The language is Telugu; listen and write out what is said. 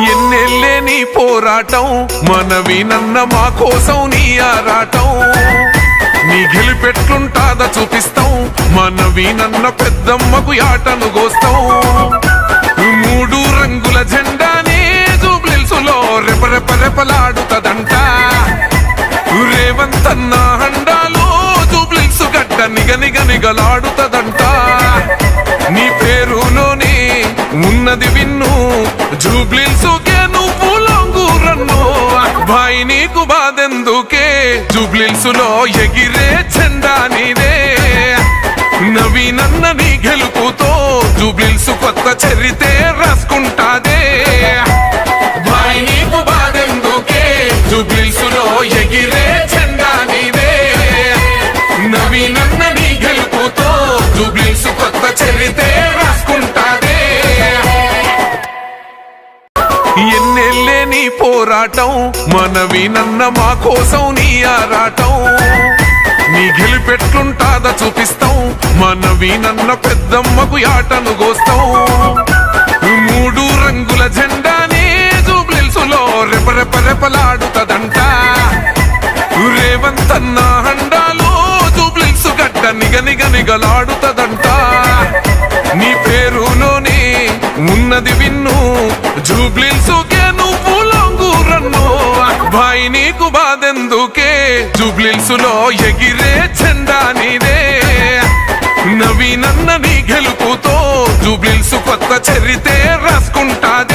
ఎన్నెల్లే నీ పోరాటం మనవినన్న మా కోసం నీ ఆరాటం నీ గెలిపెట్లుంటాదా చూపిస్తాం మనవినన్న పెద్దమ్మకు యాటను గోస్తాం మూడు రంగుల జెండానే జూబ్లీహిల్స్‌లో రెపరెపరెపలాడుతదంట రేవంతన్న హండాలో జూబ్లీహిల్స్ గడ్డ నిగనిగనిగలాడుతదంట నీ పేరులోనే ఉన్నది విన్ను జూబ్లీహిల్స్‌కే నువ్వు లొంగురన్ను భాయ్ నీకు బాధెందుకే జూబ్లీహిల్స్‌లో ఎగిరే జెండా నీదే నవీనన్న నీ గెలుపుతో జూబ్లీహిల్స్ కొత్త చరితే రాసుకుంటాదే భాయ్ నీకు బాధెందుకే జూబ్లీహిల్స్‌లో ఎగిరే జెండా నీదే నవీనన్న నీ గెలుపుతో జూబ్లీహిల్స్ కొత్త చరితే రాసుకుంటాదే ఎన్నెల్లే నీ పోరాటం మనవినన్న మా కోసం నీ ఆరాటం నీ గెలిపెట్లుంటాదా చూపిస్తాం మనవినన్న పెద్దమ్మకు యాటను గోస్తాం మూడు రంగుల జెండానే జూబ్లీహిల్స్‌లో రెపరెపరెపలాడుతదంట రేవంతన్న హండాలో జూబ్లీహిల్స్ గడ్డ నిగనిగనిగలాడుతదంట నీ పేరులోనే ఉన్నది విన్ను జూబ్లీహిల్స్‌కే నువ్వు లొంగురన్ను భాయ్ నీకు బాధెందుకే జూబ్లీహిల్స్‌లో ఎగిరే జెండా నీదే నవీనన్న నీ గెలుపుతో జూబ్లీహిల్స్ కొత్త చరితే రాసుకుంటాది